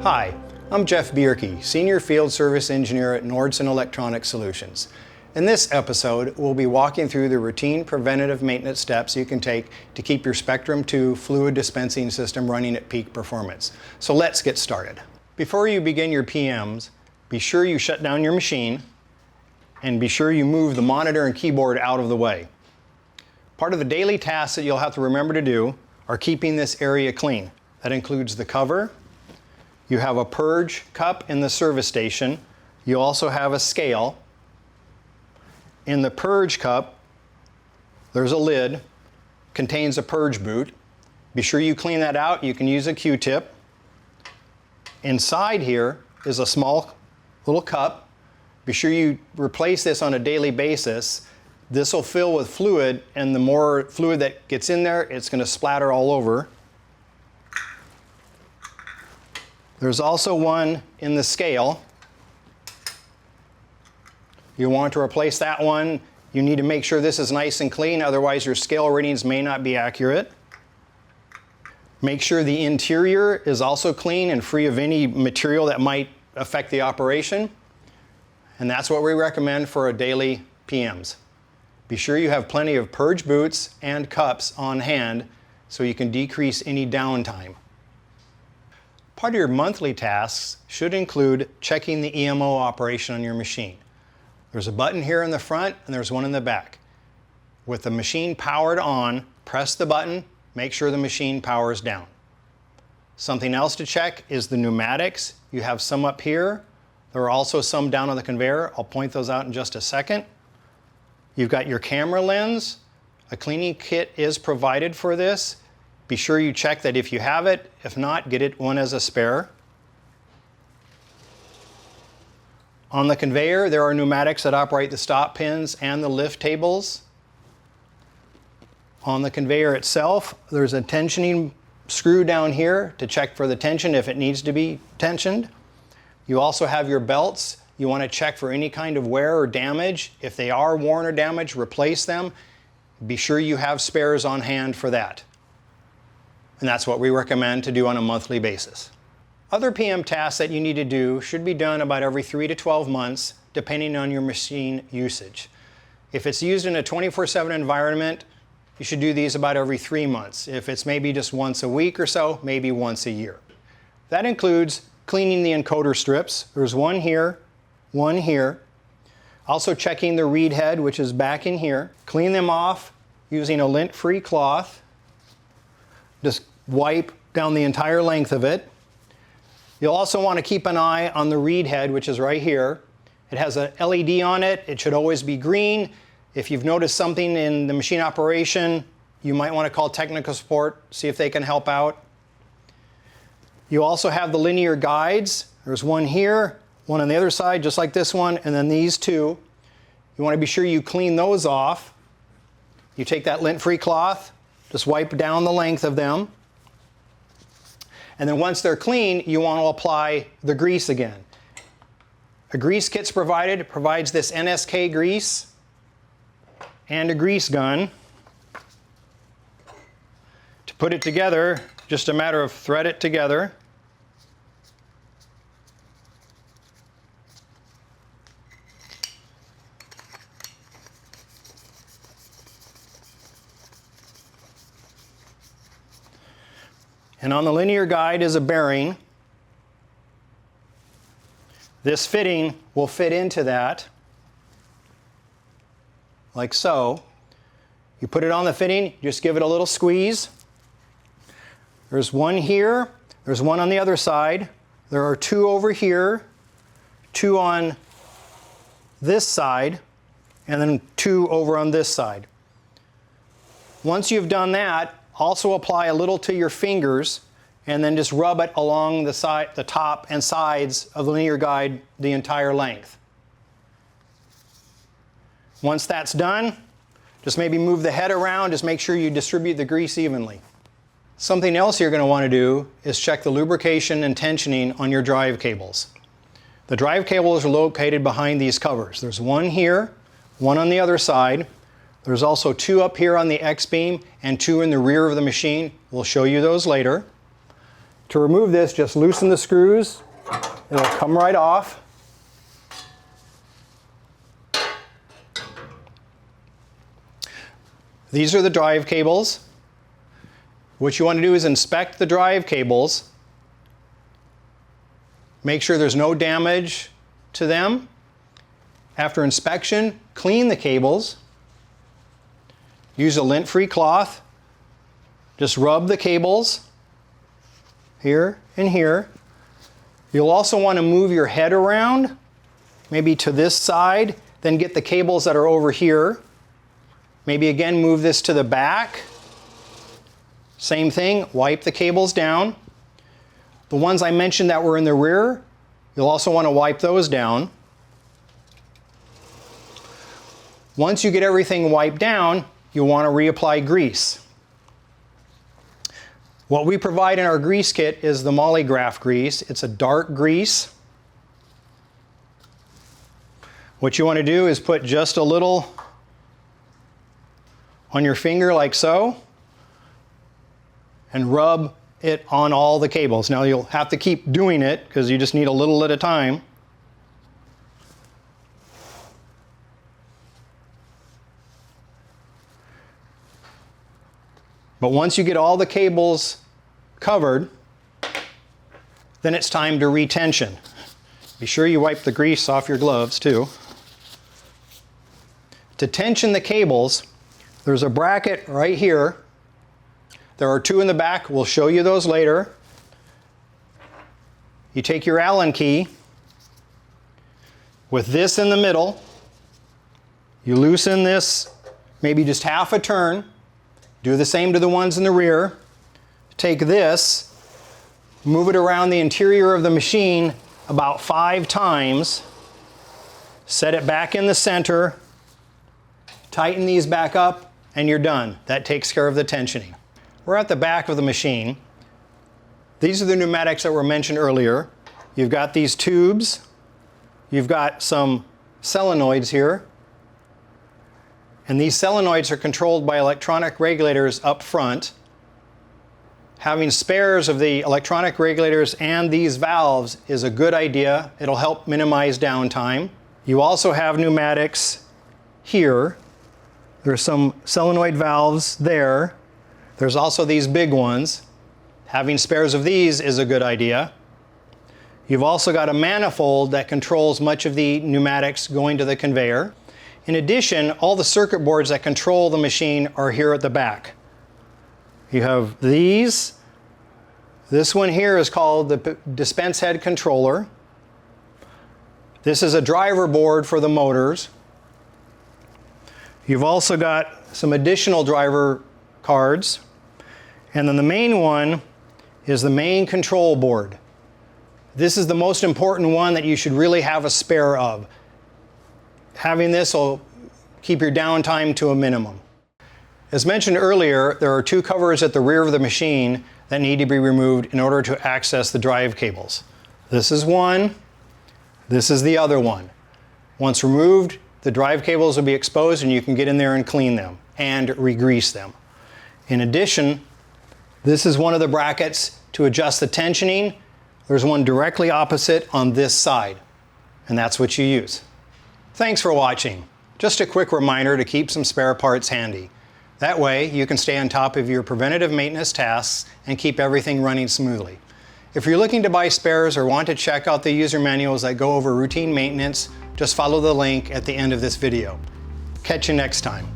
Hi, I'm Jeff Bierke, Senior Field Service Engineer at Nordson Electronics Solutions. In this episode, we'll be walking through the routine preventative maintenance steps you can take to keep your Spectrum 2 fluid dispensing system running at peak performance. So let's get started. Before you begin your PMs, be sure you shut down your machine and be sure you move the monitor and keyboard out of the way. Part of the daily tasks that you'll have to remember to do are keeping this area clean. That includes the cover. You have a purge cup in the service station. You also have a scale. In the purge cup, there's a lid, contains a purge boot. Be sure you clean that out. You can use a Q-tip. Inside here is a small little cup. Be sure you replace this on a daily basis. This will fill with fluid, and the more fluid that gets in there, it's going to splatter all over. There's also one in the scale. You want to replace that one. You need to make sure this is nice and clean, otherwise your scale readings may not be accurate. Make sure the interior is also clean and free of any material that might affect the operation. And that's what we recommend for a daily PMs. Be sure you have plenty of purge boots and cups on hand so you can decrease any downtime. Part of your monthly tasks should include checking the EMO operation on your machine. There's a button here in the front and there's one in the back. With the machine powered on, press the button, make sure the machine powers down. Something else to check is the pneumatics. You have some up here. There are also some down on the conveyor. I'll point those out in just a second. You've got your camera lens. A cleaning kit is provided for this. Be sure you check that if you have it. If not, get it one as a spare. On the conveyor, there are pneumatics that operate the stop pins and the lift tables. On the conveyor itself, there's a tensioning screw down here to check for the tension if it needs to be tensioned. You also have your belts. You want to check for any kind of wear or damage. If they are worn or damaged, replace them. Be sure you have spares on hand for that. And that's what we recommend to do on a monthly basis. Other PM tasks that you need to do should be done about every 3 to 12 months, depending on your machine usage. If it's used in a 24/7 environment, you should do these about every 3 months. If it's maybe just once a week or so, maybe once a year. That includes cleaning the encoder strips. There's one here, one here. Also checking the reed head, which is back in here. Clean them off using a lint-free cloth. Just wipe down the entire length of it. You'll also want to keep an eye on the reed head, which is right here. It has an LED on it. It should always be green. If you've noticed something in the machine operation, you might want to call technical support, see if they can help out. You also have the linear guides. There's one here, one on the other side, just like this one, and then these two. You want to be sure you clean those off. You take that lint-free cloth, just wipe down the length of them. And then once they're clean, you want to apply the grease again. A grease kit's provided. It provides this NSK grease and a grease gun. To put it together, just a matter of thread it together. And on the linear guide is a bearing. This fitting will fit into that, like so. You put it on the fitting, just give it a little squeeze. There's one here, there's one on the other side. There are two over here, two on this side, and then two over on this side. Once you've done that, also apply a little to your fingers and then just rub it along the side, the top and sides of the linear guide the entire length. Once that's done, just maybe move the head around, just make sure you distribute the grease evenly. Something else you're going to want to do is check the lubrication and tensioning on your drive cables. The drive cables are located behind these covers. There's one here, one on the other side. There's also two up here on the X-beam and two in the rear of the machine. We'll show you those later. To remove this, just loosen the screws. It'll come right off. These are the drive cables. What you want to do is inspect the drive cables. Make sure there's no damage to them. After inspection, clean the cables. Use a lint-free cloth. Just rub the cables here and here. You'll also want to move your head around, maybe to this side, then get the cables that are over here. Maybe again move this to the back. Same thing, wipe the cables down. The ones I mentioned that were in the rear, you'll also want to wipe those down. Once you get everything wiped down, you'll want to reapply grease. What we provide in our grease kit is the Mollygraph grease. It's a dark grease. What you want to do is put just a little on your finger like so and rub it on all the cables. Now you'll have to keep doing it because you just need a little at a time. But once you get all the cables covered, then it's time to retension. Be sure you wipe the grease off your gloves too. To tension the cables, there's a bracket right here. There are two in the back. We'll show you those later. You take your Allen key with this in the middle. You loosen this maybe just half a turn. Do the same to the ones in the rear. Take this, move it around the interior of the machine about 5 times. Set it back in the center. Tighten these back up and you're done. That takes care of the tensioning. We're at the back of the machine. These are the pneumatics that were mentioned earlier. You've got these tubes. You've got some solenoids here. And these solenoids are controlled by electronic regulators up front. Having spares of the electronic regulators and these valves is a good idea. It'll help minimize downtime. You also have pneumatics here. There's some solenoid valves there. There's also these big ones. Having spares of these is a good idea. You've also got a manifold that controls much of the pneumatics going to the conveyor. In addition, all the circuit boards that control the machine are here at the back. You have these. This one here is called the dispense head controller. This is a driver board for the motors. You've also got some additional driver cards. And then the main one is the main control board. This is the most important one that you should really have a spare of. Having this will keep your downtime to a minimum. As mentioned earlier, there are 2 covers at the rear of the machine that need to be removed in order to access the drive cables. This is one, this is the other one. Once removed, the drive cables will be exposed and you can get in there and clean them and re-grease them. In addition, this is one of the brackets to adjust the tensioning. There's one directly opposite on this side, and that's what you use. Thanks for watching. Just a quick reminder to keep some spare parts handy. That way you can stay on top of your preventative maintenance tasks and keep everything running smoothly. If you're looking to buy spares or want to check out the user manuals that go over routine maintenance, just follow the link at the end of this video. Catch you next time.